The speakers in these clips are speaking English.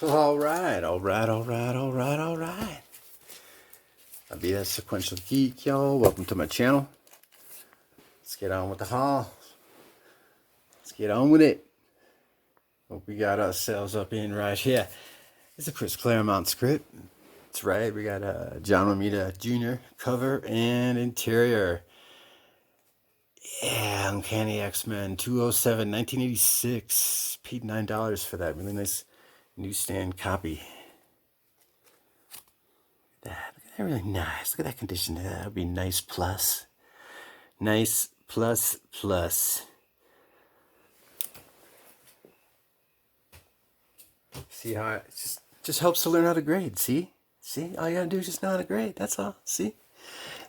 All right. I'll be that Sequential Geek, y'all. Welcome to my channel. Let's get on with the haul. Let's get on with it. Hope we got ourselves up in right here. It's a Chris Claremont script. That's right. We got John Romita Jr. cover and interior. Yeah, Uncanny XMen 207, 1986. Paid $9 for that. Really nice newsstand copy. Look at that really nice. Look at that condition. That would be nice plus. Nice plus plus. See how it just helps to learn how to grade. See? All you gotta do is just know how to grade. That's all. See?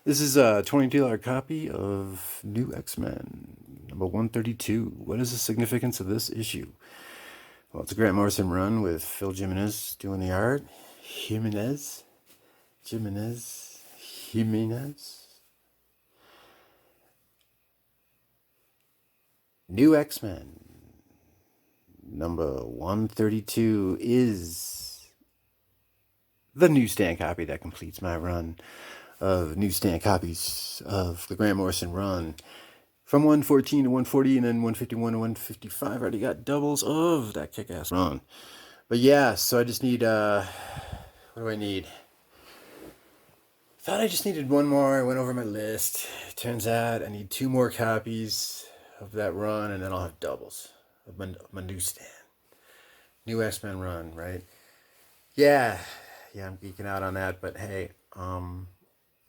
This is a $22 copy of New X-Men, number 132. What is the significance of this issue? Well, it's a Grant Morrison run with Phil Jimenez doing the art. Jimenez. New X-Men, number 132 is the newsstand copy that completes my run of newsstand copies of the Grant Morrison run. From 114 to 140 and then 151 to 155. I already got doubles of that kick-ass run. But yeah, so I just need, what do I need? Thought I just needed one more. I went over my list. Turns out I need 2 more copies of that run, and then I'll have doubles of my newsstand. New X-Men run, right? Yeah, I'm geeking out on that, but hey,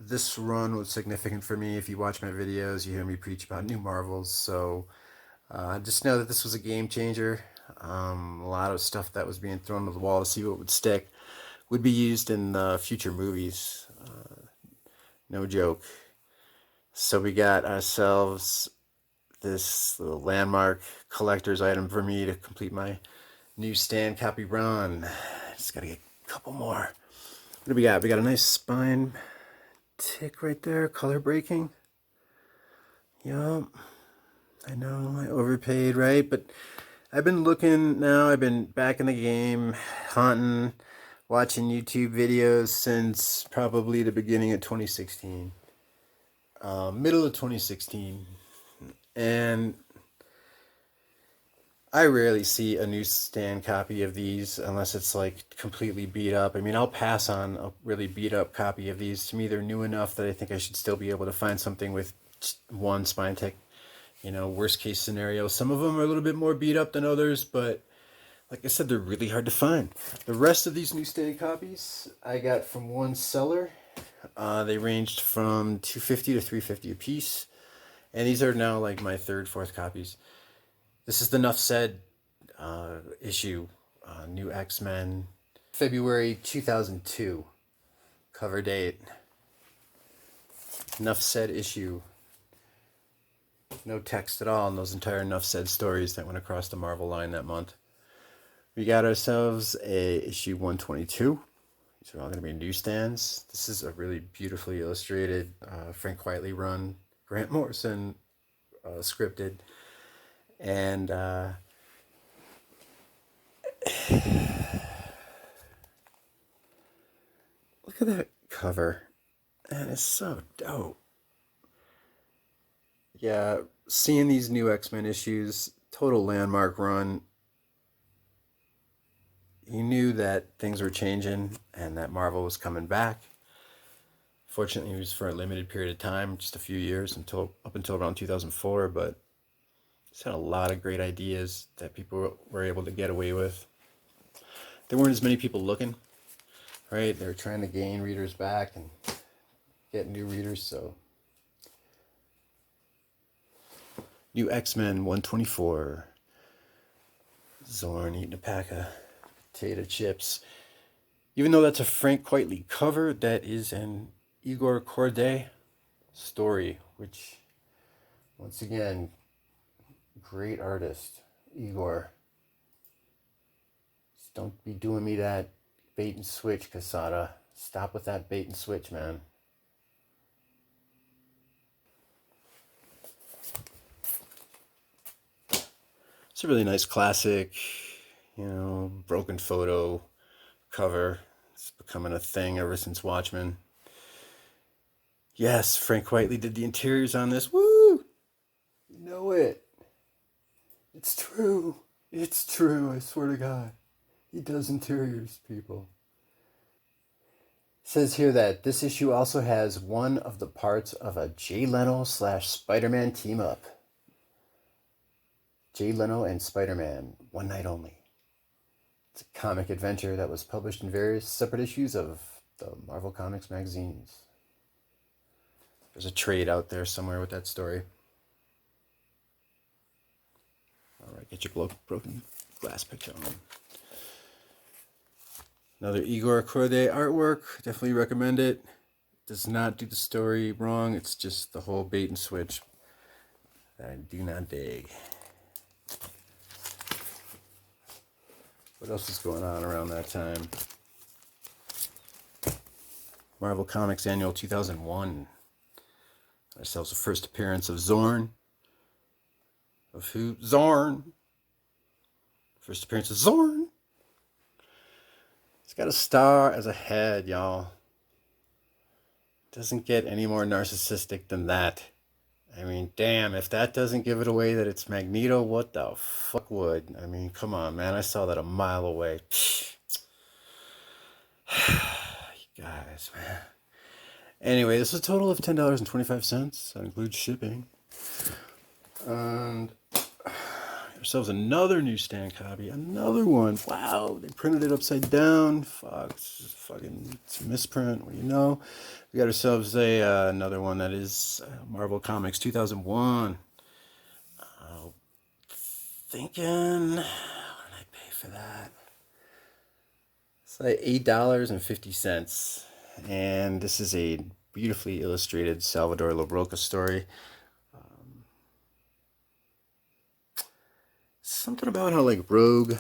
this run was significant for me. If you watch my videos, you hear me preach about new Marvels, so just know that this was a game changer. A lot of stuff that was being thrown to the wall to see what would stick would be used in future movies. No joke. So we got ourselves this little landmark collector's item for me to complete my newsstand copy run. Just gotta get a couple more. What do we got? We got a nice spine tick right there, color breaking. Yup. I know I overpaid, right? But I've been looking now. I've been back in the game, hunting, watching YouTube videos since probably the beginning of 2016. Middle of 2016. And I rarely see a newsstand copy of these unless it's like completely beat up. I mean, I'll pass on a really beat up copy of these. To me, they're new enough that I think I should still be able to find something with one spine tick. You know, worst case scenario. Some of them are a little bit more beat up than others, but like I said, they're really hard to find. The rest of these newsstand copies I got from one seller. They ranged from $250 to $350 a piece. And these are now like my 3rd, 4th copies. This is the Nuff Said issue, New X-Men, February 2002, cover date. Nuff Said issue. No text at all in those entire Nuff Said stories that went across the Marvel line that month. We got ourselves a issue 122. These are all going to be newsstands. This is a really beautifully illustrated, Frank Quitely run, Grant Morrison scripted. And look at that cover. That is so dope. Yeah, seeing these new X-Men issues, total landmark run. You knew that things were changing and that Marvel was coming back. Fortunately, it was for a limited period of time, just a few years, up until around 2004, but it's had a lot of great ideas that people were able to get away with. There weren't as many people looking, right? They were trying to gain readers back and get new readers, so. New X-Men 124. Zorn eating a pack of potato chips. Even though that's a Frank Quitely cover, that is an Igor Corday story, which, once again, great artist, Igor. Just don't be doing me that bait and switch, Casada. Stop with that bait and switch, man. It's a really nice classic, you know, broken photo cover. It's becoming a thing ever since Watchmen. Yes, Frank Whiteley did the interiors on this. Woo! You know it. It's true. It's true, I swear to God. He does interiors, people. It says here that this issue also has one of the parts of a Jay Leno / Spider-Man team up. Jay Leno and Spider-Man, one night only. It's a comic adventure that was published in various separate issues of the Marvel Comics magazines. There's a trade out there somewhere with that story. All right, get your broken glass picture on. Another Igor Korde artwork. Definitely recommend it. Does not do the story wrong. It's just the whole bait and switch that I do not dig. What else is going on around that time? Marvel Comics Annual 2001. Ourselves the first appearance of Zorn. Of who? Zorn. First appearance of Zorn. He's got a star as a head, y'all. Doesn't get any more narcissistic than that. I mean, damn, if that doesn't give it away that it's Magneto, what the fuck would? I mean, come on, man. I saw that a mile away. You guys, man. Anyway, this is a total of $10.25. That includes shipping. And ourselves another Newsstand copy. Another one. Wow, they printed it upside down. Fuck, it's a misprint. What do you know? We got ourselves another one that is Marvel Comics 2001. Thinking, what did I pay for that? It's like $8.50. And this is a beautifully illustrated Salvador Larroca story. Something about how, like, Rogue,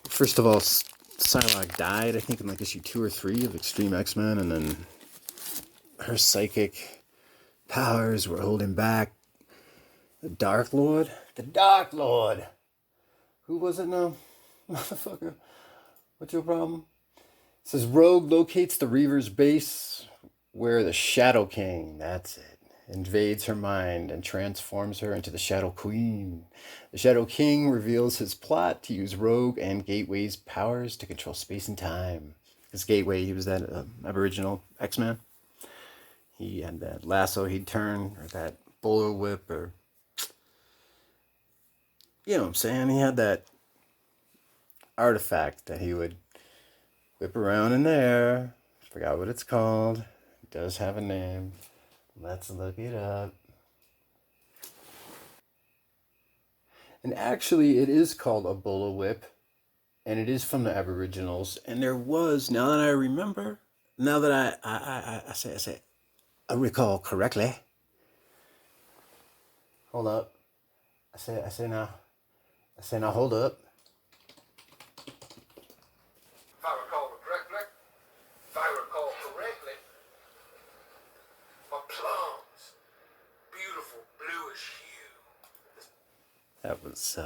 first of all, Psylocke died, I think, in like issue 2 or 3 of Extreme X-Men, and then her psychic powers were holding back the Dark Lord. The Dark Lord! Who was it now? Motherfucker. What's your problem? It says Rogue locates the Reaver's base where the Shadow King, that's it, invades her mind and transforms her into the Shadow Queen. The Shadow King reveals his plot to use Rogue and Gateway's powers to control space and time. This Gateway, he was that Aboriginal X-Man. He had that lasso he'd turn, or that bowler whip, or... You know what I'm saying? He had that artifact that he would whip around in there. Forgot what it's called. It does have a name. Let's look it up. And actually, it is called a Bolo Whip. And it is from the Aboriginals. And there was, now that I remember, now that I recall correctly. Hold up. I say now, hold up. If I recall correctly, are plums, beautiful bluish hue. That was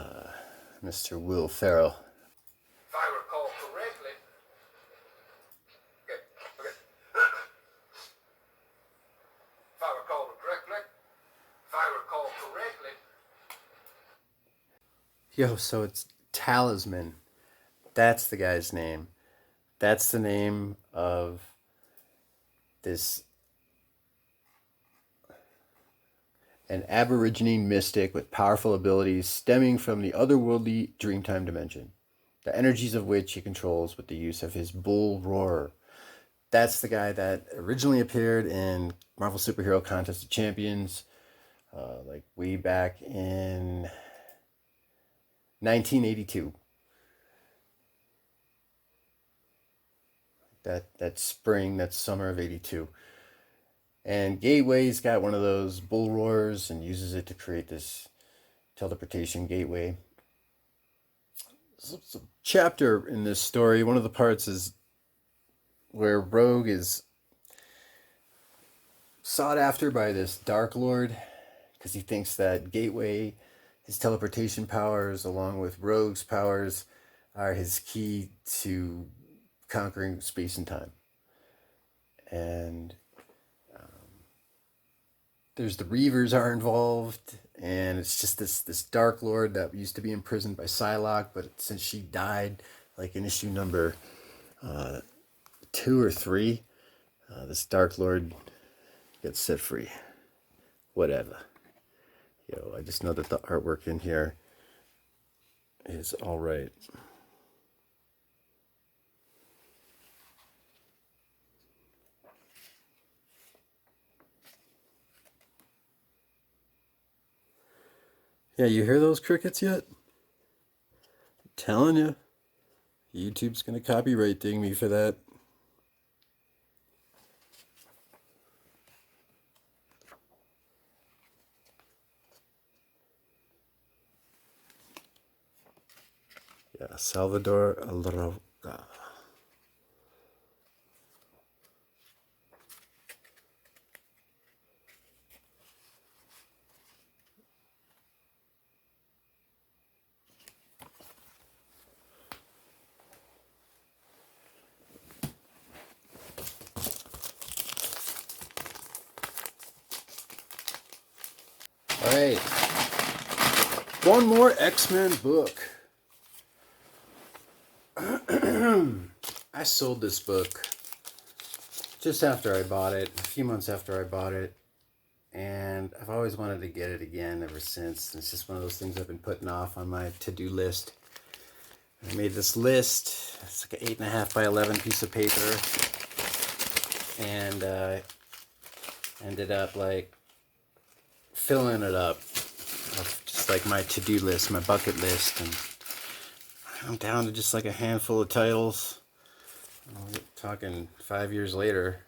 Mr. Will Ferrell. If I recall correctly, okay. If I recall correctly. Yo, so it's Talisman. That's the guy's name. That's the name of this, an Aborigine mystic with powerful abilities stemming from the otherworldly Dreamtime dimension, the energies of which he controls with the use of his bull roar. That's the guy that originally appeared in Marvel Superhero Contest of Champions, like way back in 1982. That spring, that summer of 82. And Gateway's got one of those bull roars and uses it to create this teleportation gateway. It's a chapter in this story. One of the parts is where Rogue is sought after by this Dark Lord because he thinks that Gateway, his teleportation powers, along with Rogue's powers, are his key to conquering space and time. And there's the Reavers are involved, and it's just this Dark Lord that used to be imprisoned by Psylocke, but since she died, like in issue number 2 or 3, this Dark Lord gets set free. Whatever. I just know that the artwork in here is all right. Yeah, you hear those crickets yet? I'm telling you, YouTube's gonna copyright ding me for that. Yeah, Salvador Alroca. All right, one more X-Men book. I sold this book just after I bought it, a few months after I bought it, and I've always wanted to get it again ever since. It's just one of those things I've been putting off on my to-do list. I made this list. It's like an 8.5 by 11 piece of paper, and ended up like filling it up of just like my to-do list, my bucket list, and I'm down to just like a handful of titles. We're talking 5 years later.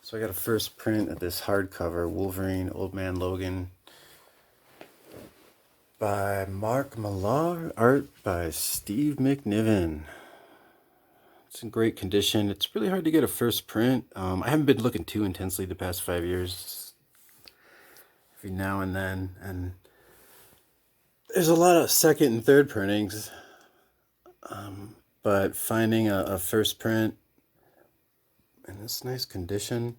So I got a first print of this hardcover, Wolverine, Old Man Logan, by Mark Millar, art by Steve McNiven. It's in great condition. It's really hard to get a first print. I haven't been looking too intensely the past 5 years. Every now and then. And there's a lot of second and third printings. But finding a first print in this nice condition.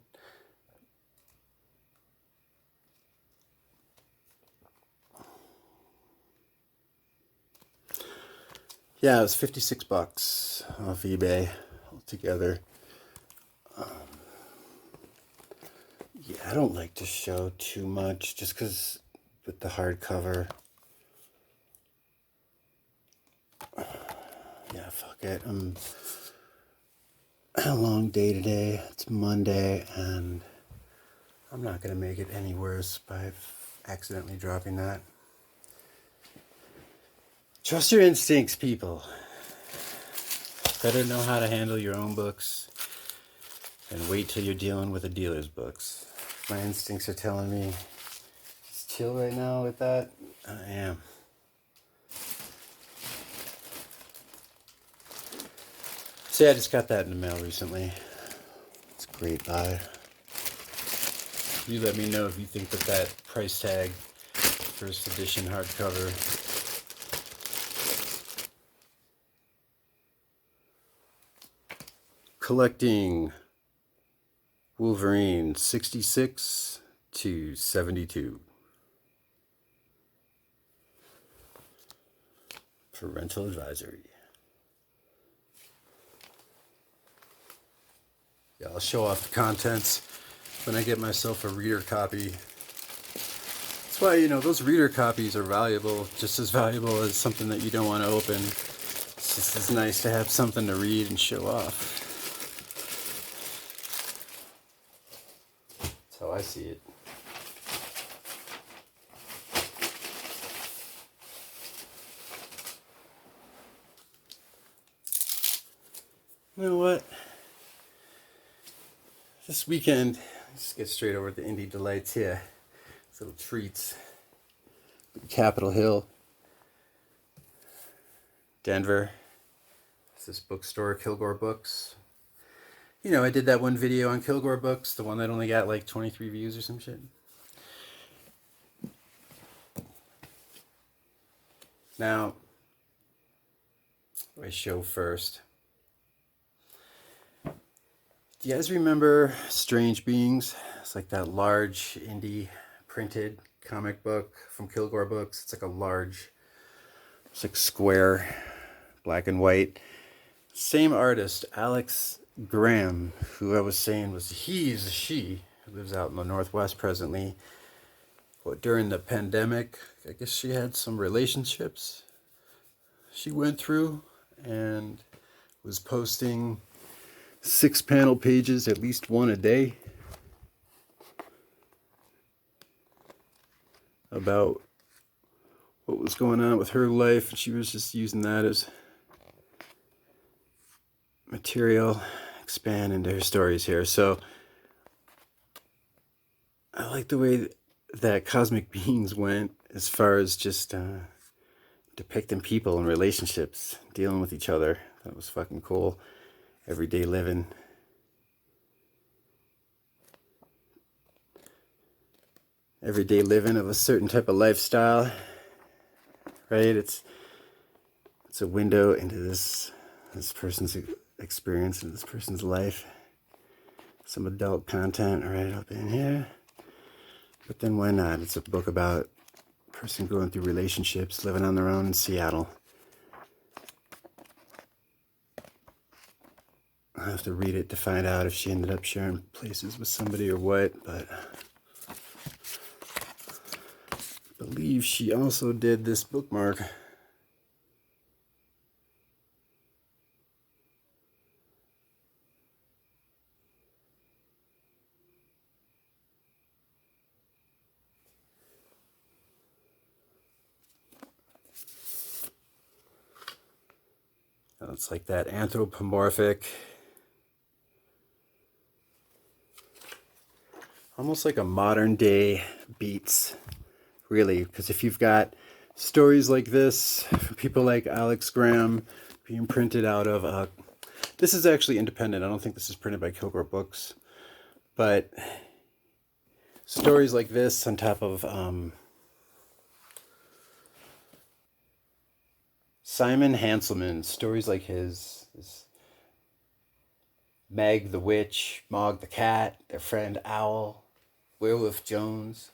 Yeah, it was $56 off eBay altogether. Yeah, I don't like to show too much just because with the hardcover. Yeah, fuck it. I'm a long day today. It's Monday, and I'm not going to make it any worse by accidentally dropping that. Trust your instincts, people. Better know how to handle your own books and wait till you're dealing with a dealer's books. My instincts are telling me just chill right now with that. I am. See, I just got that in the mail recently. It's a great buy. You let me know if you think that price tag, first edition hardcover, collecting Wolverine 66 to 72. Parental advisory. Yeah, I'll show off the contents when I get myself a reader copy. That's why, those reader copies are valuable, just as valuable as something that you don't want to open. It's just as nice to have something to read and show off. That's how I see it. You know what? This weekend, let's get straight over to Indie Delights here. These little treats. Capitol Hill, Denver. It's this bookstore, Kilgore Books. I did that one video on Kilgore Books, the one that only got like 23 views or some shit. Now, I show first. Do you guys remember Strange Beings? It's like that large indie printed comic book from Kilgore Books. It's like a large, it's like square, black and white. Same artist, Alex Graham, who I was saying was he's a she, who lives out in the Northwest presently. Well, during the pandemic, I guess she had some relationships she went through and was posting 6-panel pages, at least one a day, about what was going on with her life. And she was just using that as material, expand into her stories here. So I like the way that Cosmic Beings went as far as just depicting people and relationships, dealing with each other. That was fucking cool. Everyday living. Everyday living of a certain type of lifestyle, right? It's a window into this person's experience and this person's life. Some adult content right up in here. But then why not? It's a book about a person going through relationships, living on their own in Seattle. I'll have to read it to find out if she ended up sharing places with somebody or what, but I believe she also did this bookmark. It's like that anthropomorphic, almost like a modern day Beats, really. Because if you've got stories like this from people like Alex Graham being printed out of, this is actually independent. I don't think this is printed by Kilgore Books. But stories like this on top of Simon Hanselman, stories like his Meg the Witch, Mog the Cat, their friend Owl, Werewolf Jones,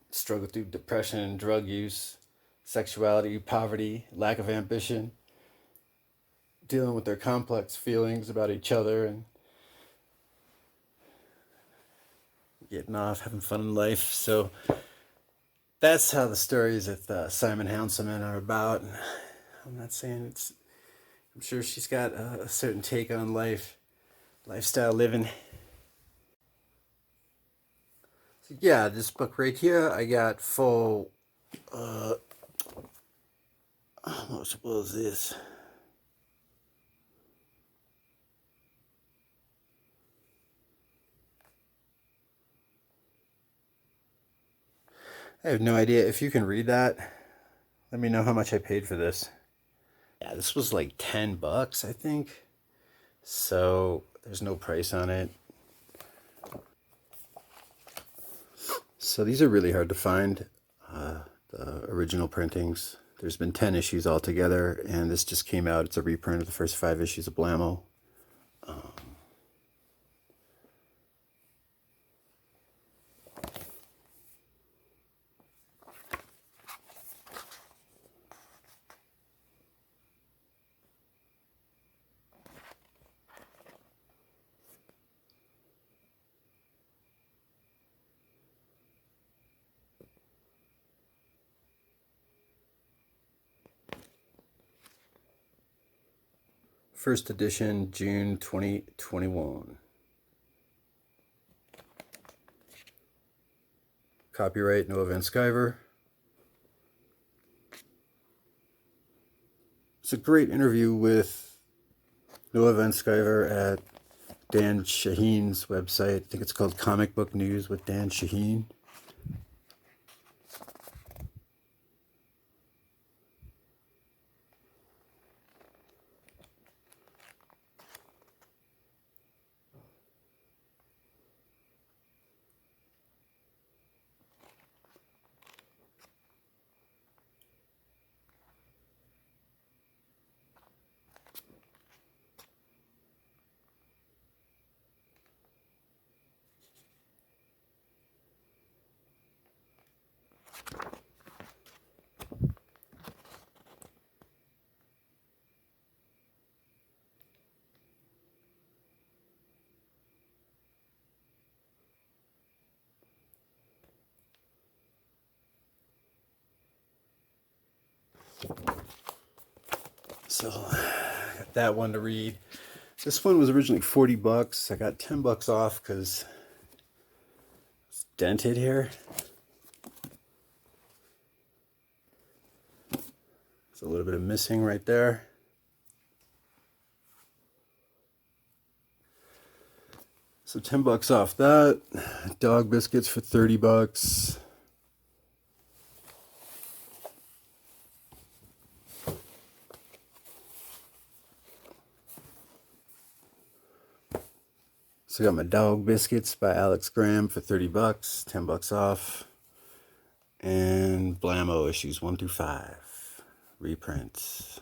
struggle through depression and drug use, sexuality, poverty, lack of ambition, dealing with their complex feelings about each other and getting off, having fun in life. So that's how the stories that Simon Hanselman are about. I'm not saying it's, I'm sure she's got a certain take on life, lifestyle living. So yeah, this book right here, I got full, how much was this? I have no idea. If you can read that, let me know how much I paid for this. Yeah, this was like $10, I think. So there's no price on it. So these are really hard to find, the original printings. There's been 10 issues altogether, and this just came out. It's a reprint of the first 5 issues of Blammo. First edition, June 2021. Copyright Noah Van Sciver. It's a great interview with Noah Van Sciver at Dan Shaheen's website. I think it's called Comic Book News with Dan Shaheen. So I got that one to read. This one was originally $40. I got $10 off because it's dented here. There's a little bit of missing right there. So $10 off that. Dog biscuits for $30. So I got my Dog Biscuits by Alex Graham for $30, $10 off. And Blammo issues 1 through 5. Reprints.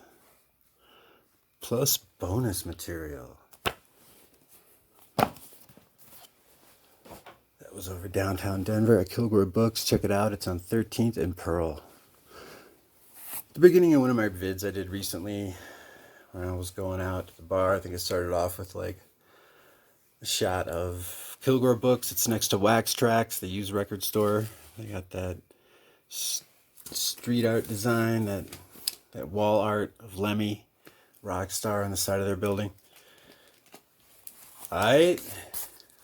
Plus bonus material. That was over downtown Denver at Kilgore Books. Check it out. It's on 13th and Pearl. The beginning of one of my vids I did recently when I was going out to the bar. I think it started off with like a shot of Kilgore Books. It's next to Wax Tracks, the used record store. They got that street art design, that wall art of Lemmy, Rockstar on the side of their building. Alright,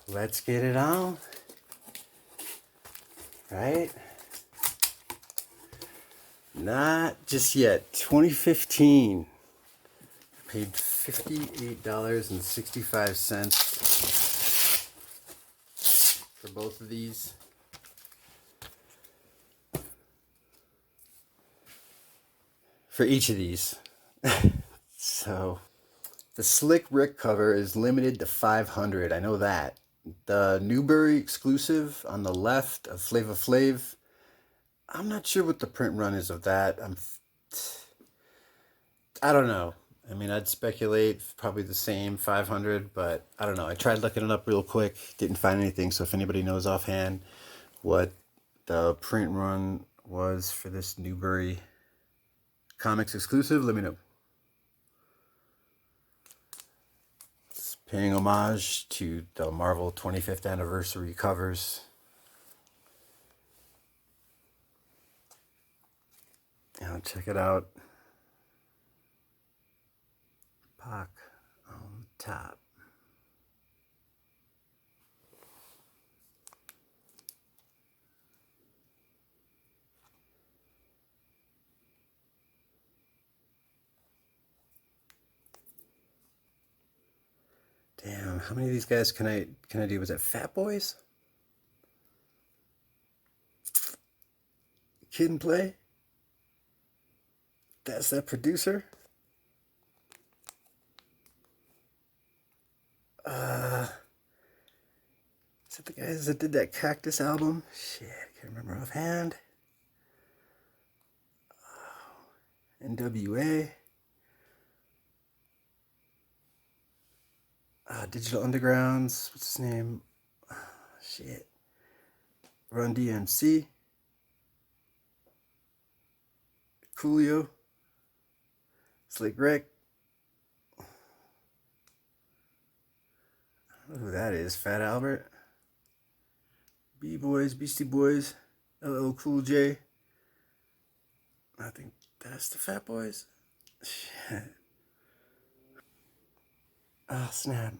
let's get it on. Right? Not just yet. 2015. Paid $58.65 for both of these. For each of these. So, the Slick Rick cover is limited to 500. I know that. The Newbury exclusive on the left of Flava Flav. I'm not sure what the print run is of that. I don't know. I mean, I'd speculate probably the same 500, but I don't know. I tried looking it up real quick, didn't find anything. So if anybody knows offhand what the print run was for this Newbury Comix exclusive, let me know. It's paying homage to the Marvel 25th anniversary covers. Now check it out. Pac on top. Damn, how many of these guys can I do? Was that Fat Boys? Kid and Play? That's that producer? Is that the guys that did that Cactus album? Shit, I can't remember offhand. Oh, NWA. Digital Undergrounds. What's his name? Shit. Run DMC. Coolio. Slick Rick. I don't know who that is. Fat Albert. B-Boys, Beastie Boys, LL Cool J. I think that's the Fat Boys. Shit. Oh, snap.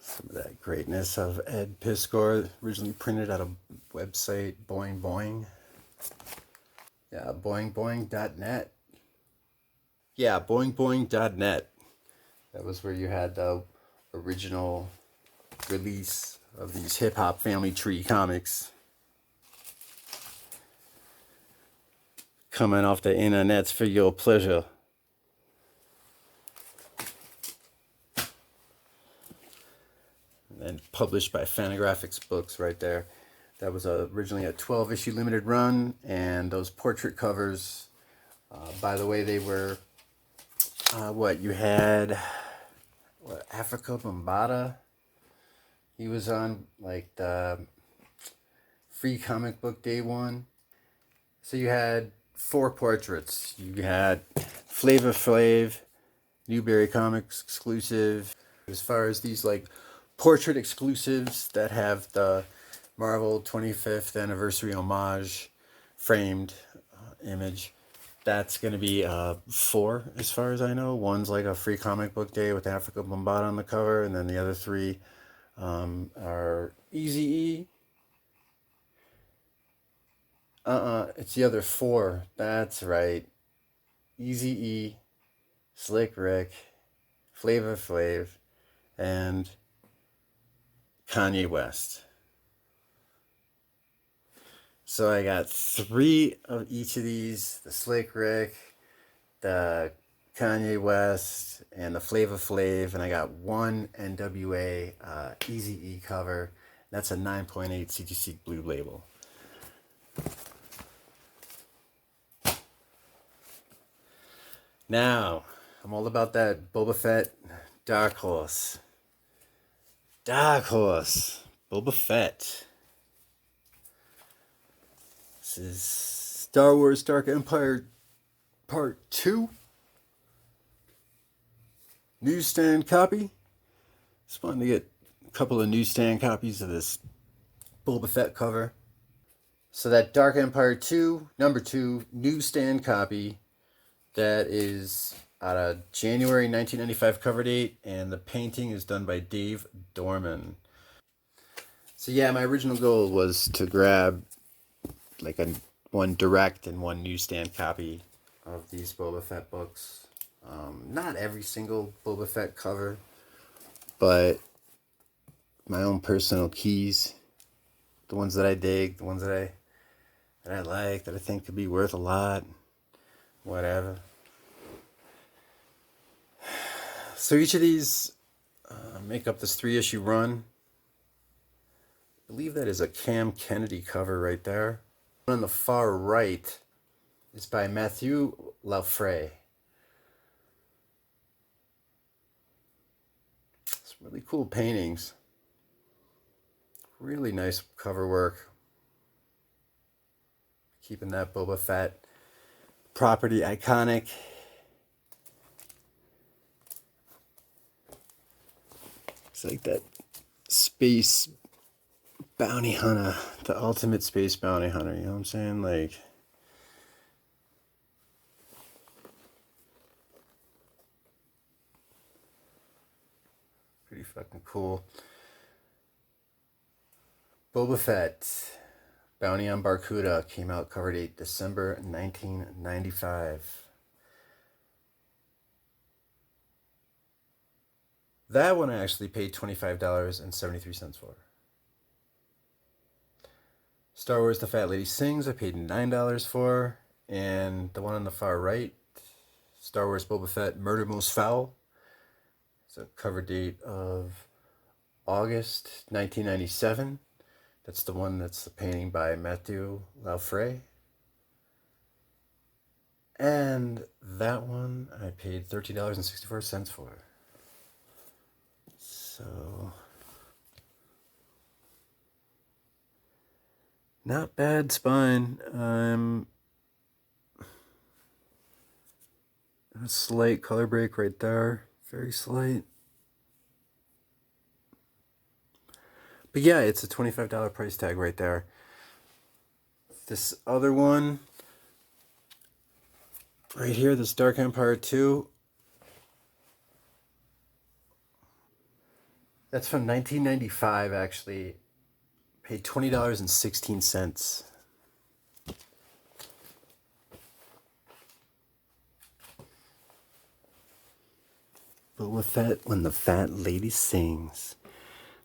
Some of that greatness of Ed Piskor, originally printed at a website, Boing Boing. Yeah, boingboing.net. Yeah, boingboing.net. That was where you had the original release of these Hip Hop Family Tree comics. Coming off the internets for your pleasure. And published by Fantagraphics Books right there. That was originally a 12-issue limited run, and those portrait covers, by the way, they were, you had, Africa Bambaataa. He was on, like, the Free Comic Book Day 1. So you had 4 portraits. You had Flava Flav, Newbury Comics exclusive. As far as these, like, portrait exclusives that have the Marvel 25th anniversary homage framed image. That's going to be 4 as far as I know. One's like a free comic book day with Africa Bombata on the cover, and then the other 3 are Easy E. It's the other 4. That's right. Easy E, Slick Rick, Flavor Flav, and Kanye West. So I got 3 of each of these: the Slick Rick, the Kanye West, and the Flavor Flav, and I got 1 NWA Easy E cover. That's a 9.8 CGC blue label. Now, I'm all about that Boba Fett Dark Horse. Dark Horse Boba Fett. This is Star Wars Dark Empire Part 2. Newsstand copy. Just wanted to get a couple of newsstand copies of this Boba Fett cover. So that Dark Empire 2, number 2, newsstand copy, that is out of January 1995 cover date, and the painting is done by Dave Dorman. So yeah, my original goal was to grab like one direct and one newsstand copy of these Boba Fett books. Not every single Boba Fett cover, but my own personal keys, the ones that I dig, the ones that I like, that I think could be worth a lot, whatever. So each of these make up this 3-issue run. I believe that is a Cam Kennedy cover right there. On the far right is by Matthew Laufray. Some really cool paintings. Really nice cover work. Keeping that Boba Fett property iconic. It's like that space bounty hunter, the ultimate space bounty hunter, you know what I'm saying? Like, pretty fucking cool. Boba Fett, Bounty on Barracuda, came out cover date December 1995. That one I actually paid $25.73 for. Star Wars The Fat Lady Sings, I paid $9 for. And the one on the far right, Star Wars Boba Fett Murder Most Foul. It's a cover date of August 1997. That's the one that's the painting by Matthew Laufray. And that one I paid $13.64 for. So, not bad spine. A slight color break right there. Very slight. But yeah, it's a $25 price tag right there. This other one, right here, this Dark Empire 2. That's from 1995, actually. Paid $20.16. Boba Fett When the Fat Lady Sings.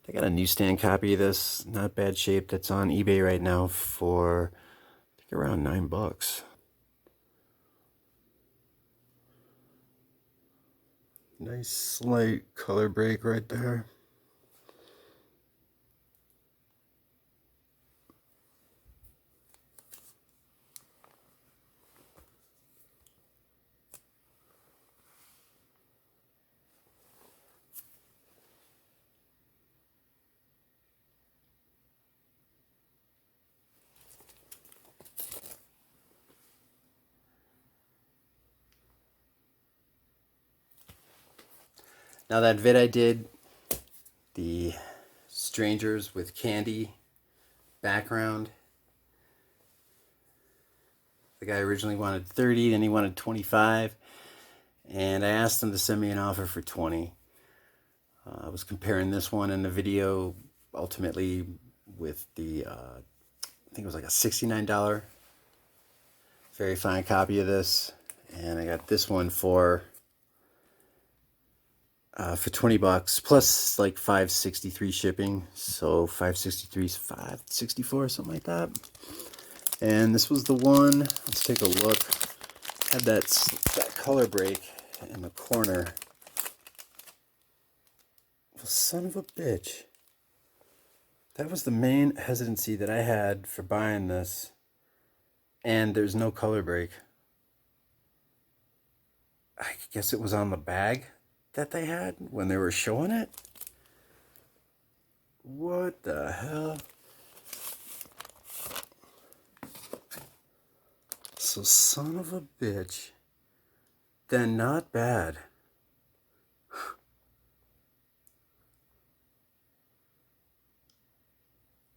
I got a newsstand copy of this, not bad shape, that's on eBay right now for, I think, around $9. Nice slight color break right there. Now that vid I did, the strangers with candy background, guy originally wanted 30, then he wanted 25, and I asked him to send me an offer for 20. I was comparing this one in the video ultimately with the, I think it was like a $69 very fine copy of this, and I got this one for $20 plus like $5.63 shipping, so $5.63 is $5.64, something like that. And this was the one. Let's take a look. Had that color break in the corner. Well, son of a bitch. That was the main hesitancy that I had for buying this. And there's no color break. I guess it was on the bag that they had when they were showing it. What the hell? So son of a bitch. Then not bad.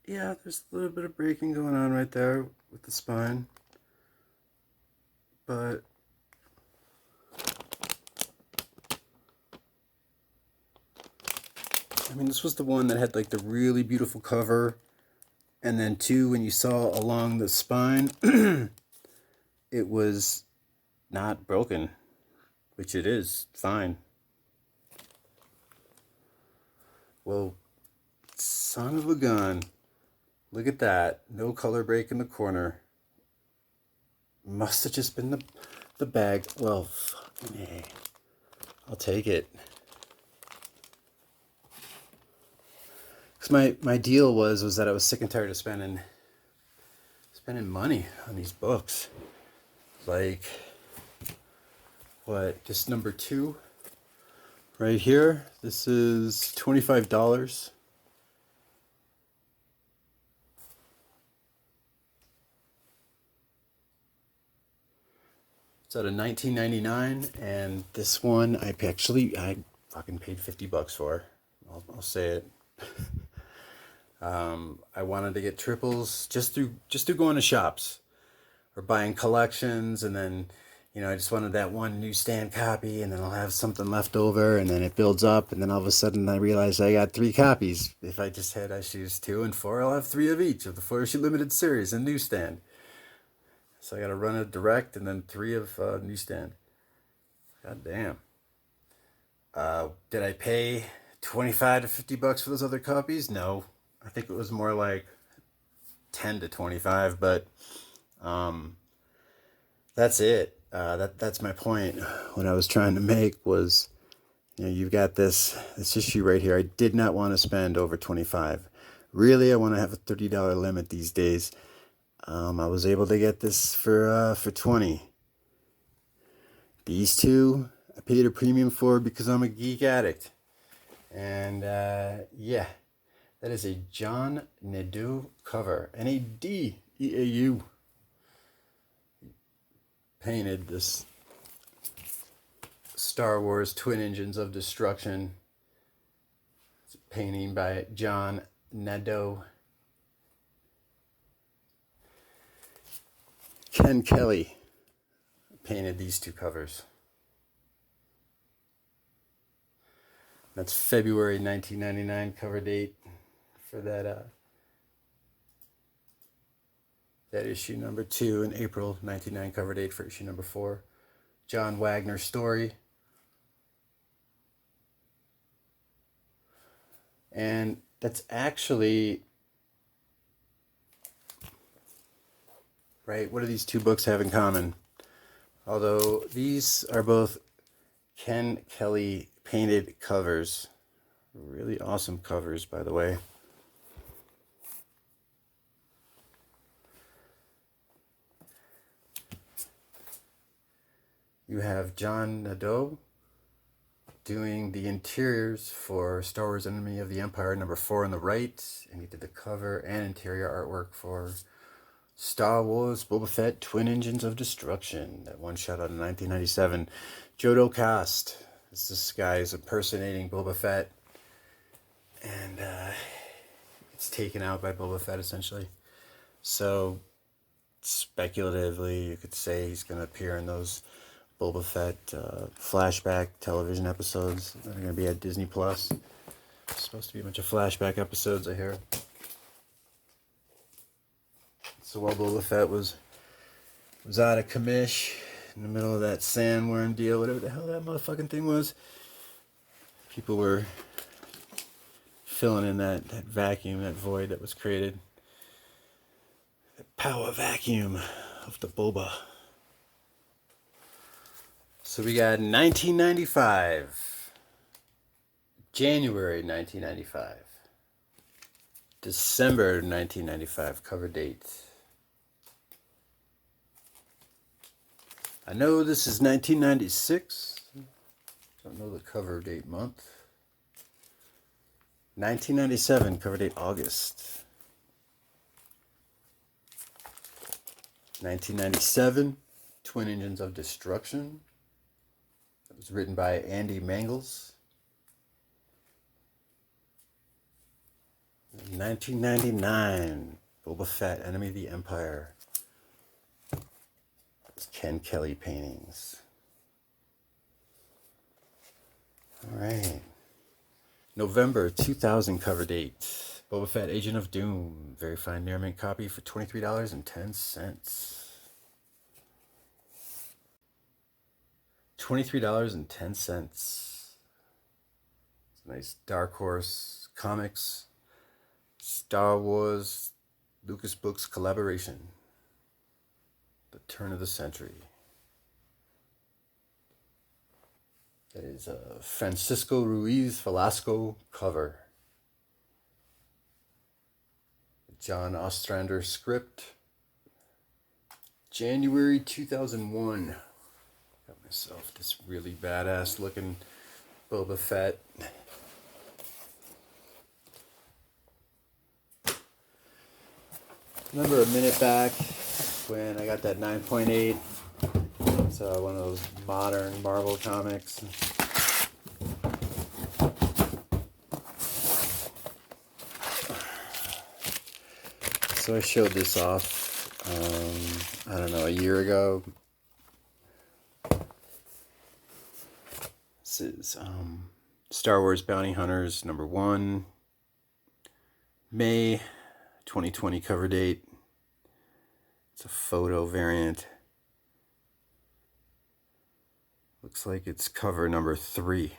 Yeah, there's a little bit of breaking going on right there with the spine. But I mean, this was the one that had like the really beautiful cover. And then two, when you saw along the spine, it was not broken, which it is fine. Well, son of a gun. Look at that. No color break in the corner. Must have just been the bag. Well, fucking A. I'll take it. Because my deal was that I was sick and tired of spending money on these books. Like, what, just number 2 right here. This is $25. It's out of $19.99, and this one I fucking paid $50 for. I'll say it. I wanted to get triples just through going to shops or buying collections, and then I just wanted that one newsstand copy, and then I'll have something left over, and then it builds up, and then all of a sudden I realize I got 3 copies. If I just had issues 2 and 4, I'll have 3 of each of the 4-issue limited series in newsstand. So I got to run a direct and then 3 of newsstand. God damn. Did I pay $25 to $50 for those other copies? No. I think it was more like 10 to 25, but that's it. That's my point. What I was trying to make was, you've got this issue right here. I did not want to spend over 25. Really, I want to have a $30 limit these days. I was able to get this for 20. These 2 I paid a premium for because I'm a geek addict. And yeah, that is a John Nadeau cover. Nadeau. Painted this Star Wars Twin Engines of Destruction. It's a painting by John Nadeau. Ken Kelly painted these 2 covers. That's February 1999 cover date for that issue number 2, and April 1999 cover date for issue number 4. John Wagner story. And that's actually, right, what do these 2 books have in common? Although these are both Ken Kelly painted covers. Really awesome covers, by the way. You have John Nadeau doing the interiors for Star Wars Enemy of the Empire number 4 on the right, and he did the cover and interior artwork for Star Wars Boba Fett Twin Engines of Destruction, that one shot out in 1997. Jodo cast. This guy is impersonating Boba Fett, and it's taken out by Boba Fett essentially. So speculatively, you could say he's going to appear in those Boba Fett flashback television episodes that are going to be at Disney Plus. It's supposed to be a bunch of flashback episodes, I hear. So while Boba Fett was out of commish in the middle of that sandworm deal, whatever the hell that motherfucking thing was, people were filling in that vacuum, that void that was created. The power vacuum of the Boba. So we got 1995. January 1995. December 1995 cover date. I know this is 1996. Don't know the cover date month. 1997 cover date August. 1997 Twin Engines of Destruction. It was written by Andy Mangels. 1999 Boba Fett, Enemy of the Empire. It's Ken Kelly paintings. All right. November 2000 cover date. Boba Fett, Agent of Doom. Very fine near mint copy for $23.10. $23.10. It's a nice Dark Horse Comix, Star Wars, Lucas Books collaboration. The turn of the century. That is a Francisco Ruiz Velasco cover. John Ostrander script. January 2001. Got myself this really badass looking Boba Fett. Remember a minute back when I got that 9.8. It's one of those modern Marvel comics. So I showed this off, I don't know, a year ago. This is Star Wars Bounty Hunters #1, May 2020 cover date. It's a photo variant. Looks like it's cover #3.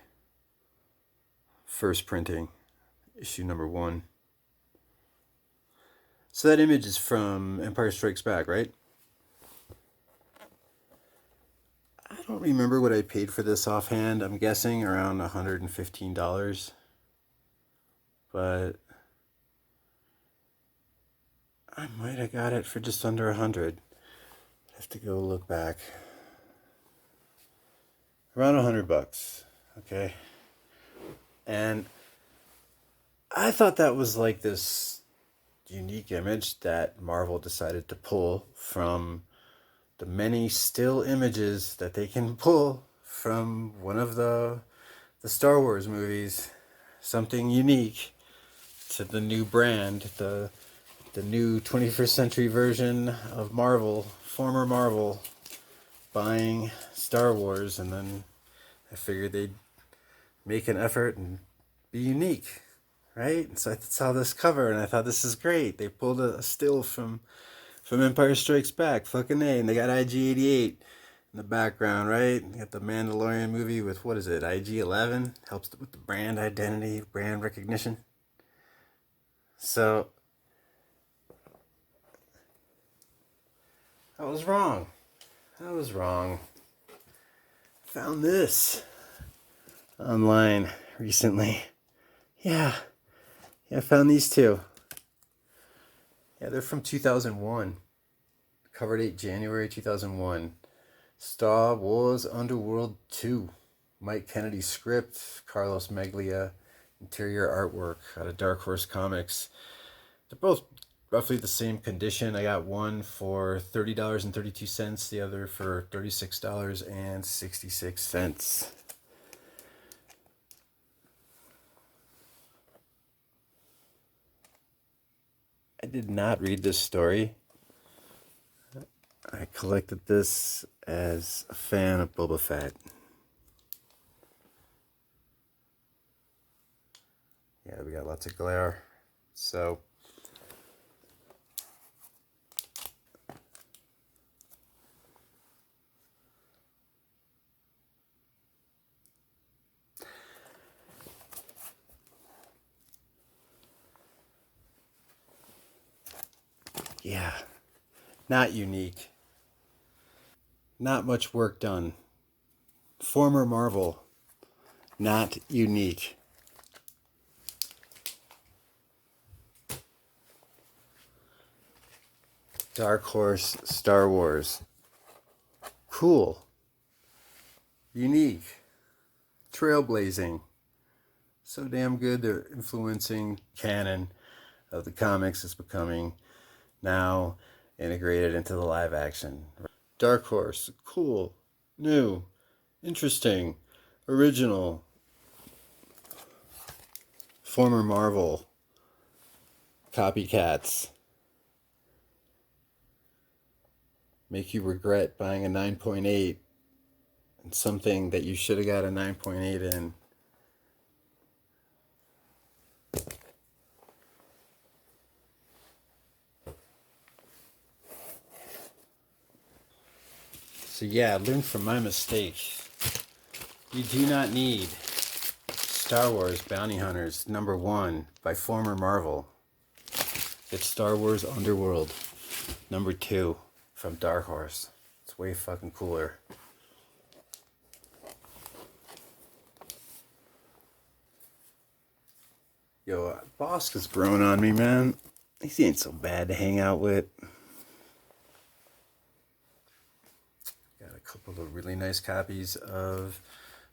First printing, issue #1. So that image is from Empire Strikes Back, right? I don't remember what I paid for this offhand. I'm guessing around $115. But I might have got it for just under $100. I have to go look back. Around $100, okay? And I thought that was like this unique image that Marvel decided to pull from the many still images that they can pull from one of the Star Wars movies. Something unique to the new brand, the new 21st century version of Marvel, former Marvel, buying Star Wars, and then I figured they'd make an effort and be unique, right? And so I saw this cover and I thought, this is great. They pulled a still from Empire Strikes Back, fucking A, and they got IG-88 in the background, right? You got the Mandalorian movie with, what is it, IG-11? Helps with the brand identity, brand recognition. So I was wrong. Found this online recently. Yeah, I found these two. Yeah, they're from 2001. Cover date January 2001. Star Wars Underworld 2. Mike Kennedy script, Carlos Meglia interior artwork out of Dark Horse Comics. They're both roughly the same condition. I got one for $30.32, the other for $36.66. I did not read this story. I collected this as a fan of Boba Fett. Yeah, we got lots of glare. So yeah, not unique. Not much work done. Former Marvel, not unique. Dark Horse Star Wars. Cool. Unique. Trailblazing. So damn good they're influencing canon of the comics is becoming now integrated into the live action. Dark Horse. Cool. New. Interesting. Original. Former Marvel. Copycats. Make you regret buying a 9.8 and something that you should have got a 9.8 in. So yeah, learn from my mistake. You do not need Star Wars Bounty Hunters #1 by former Marvel. It's Star Wars Underworld #2 from Dark Horse. It's way fucking cooler. Yo, Bosk is growing on me, man. He ain't so bad to hang out with. Got a couple of really nice copies of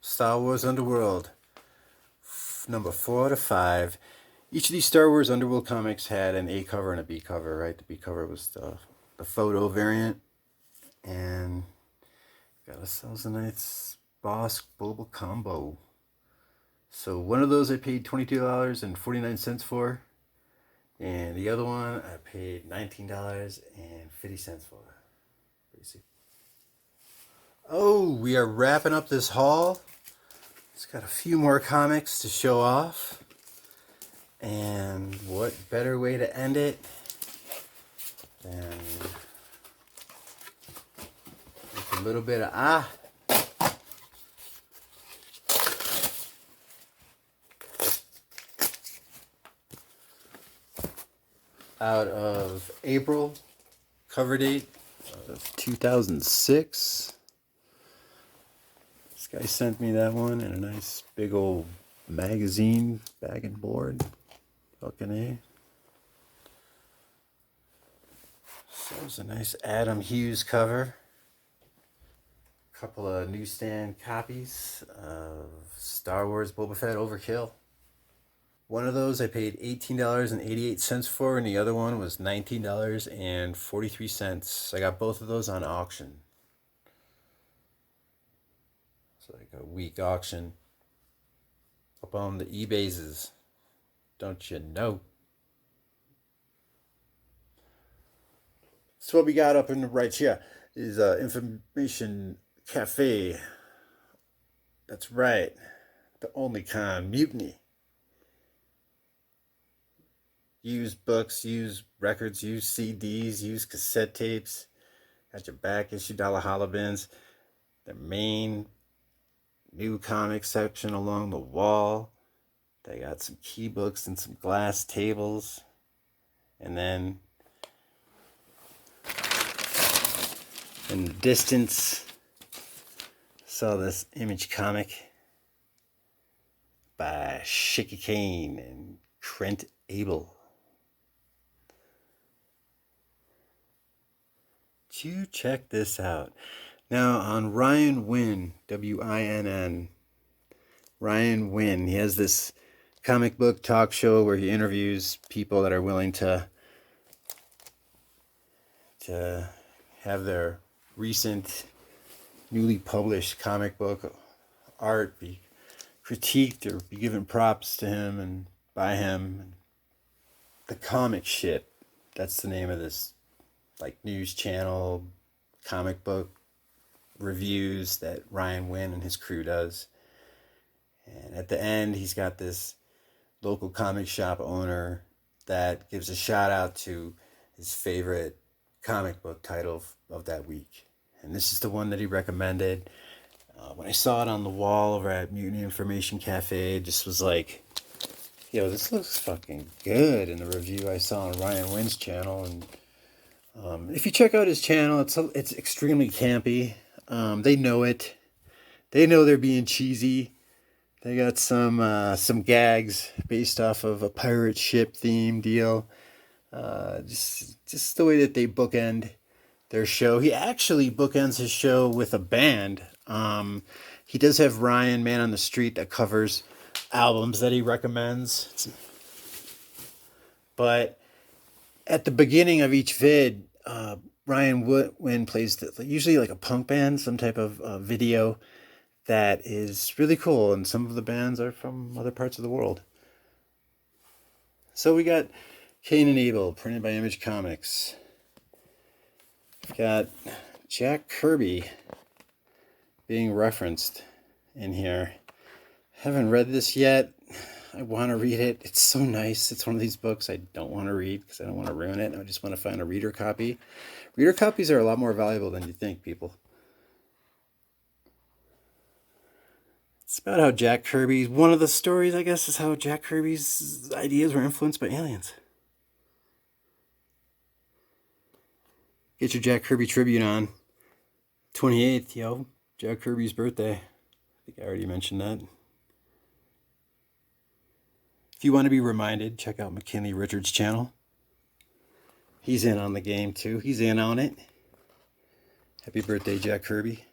Star Wars Underworld, number 4 to 5. Each of these Star Wars Underworld comics had an A cover and a B cover, right? The B cover was the photo variant. And got ourselves a nice Bosk Boba combo. So one of those I paid $22.49 for. And the other one I paid $19.50 for. Basic. Oh, we are wrapping up this haul. It's got a few more comics to show off. And what better way to end it than with a little bit of out of April, cover date of 2006. This guy sent me that one in a nice big old magazine bag and board. Fucking A. So it's a nice Adam Hughes cover. A couple of newsstand copies of Star Wars Boba Fett Overkill. One of those I paid $18.88 for, and the other one was $19.43. I got both of those on auction. It's like a week auction up on the eBayses. Don't you know? So what we got up in the right here is Information Cafe. That's right. The only kind. Mutiny. Use books, use records, use CDs, use cassette tapes. Got your back issue dollar holla bins. The main new comic section along the wall. They got some key books and some glass tables. And then in the distance, saw this Image comic by Kane and Kane Able. You check this out. Now on Ryan Nguyen, Winn, Ryan Nguyen, he has this comic book talk show where he interviews people that are willing to have their recent newly published comic book art be critiqued or be given props to him and by him. The Comic Shit, that's the name of this like news channel comic book reviews that Ryan Nguyen and his crew does. And at the end, he's got this local comic shop owner that gives a shout out to his favorite comic book title of that week. And this is the one that he recommended. When I saw it on the wall over at Mutiny Information Cafe, it just was like, yo, this looks fucking good. In the review I saw on Ryan Nguyen's channel. And if you check out his channel, it's extremely campy. They know it. They know they're being cheesy. They got some gags based off of a pirate ship theme deal. Just the way that they bookend their show. He actually bookends his show with a band. He does have Ryan, Man on the Street, that covers albums that he recommends. But at the beginning of each vid, Ryan Nguyen plays usually like a punk band, some type of video that is really cool. And some of the bands are from other parts of the world. So we got Kane Able, printed by Image Comics. We've got Jack Kirby being referenced in here. Haven't read this yet. I want to read it. It's so nice. It's one of these books I don't want to read because I don't want to ruin it. I just want to find a reader copy. Reader copies are a lot more valuable than you think, people. It's about how Jack Kirby, one of the stories, I guess, is how Jack Kirby's ideas were influenced by aliens. Get your Jack Kirby tribute on. 28th, yo. Jack Kirby's birthday. I think I already mentioned that. If you want to be reminded, check out McKinley Richards' channel. He's in on the game too. He's in on it. Happy birthday, Jack Kirby.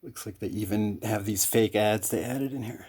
Looks like they even have these fake ads they added in here.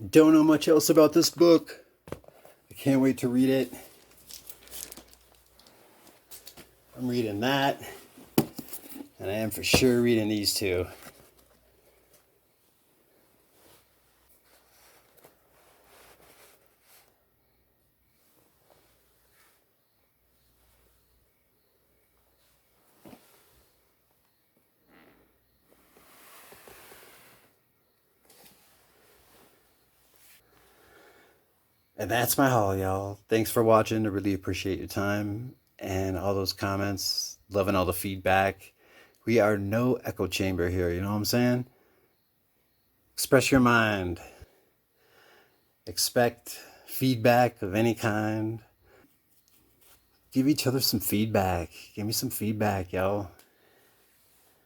Don't know much else about this book. I can't wait to read it. I'm reading that. And I am for sure reading these two. And that's my haul, y'all. Thanks for watching. I really appreciate your time and all those comments. Loving all the feedback. We are no echo chamber here, you know what I'm saying? Express your mind. Expect feedback of any kind. Give each other some feedback. Give me some feedback, yo.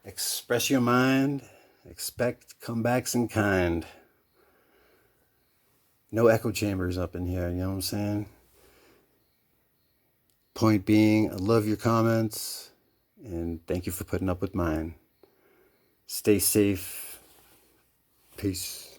Express your mind. Expect comebacks in kind. No echo chambers up in here, you know what I'm saying? Point being, I love your comments, and thank you for putting up with mine. Stay safe. Peace.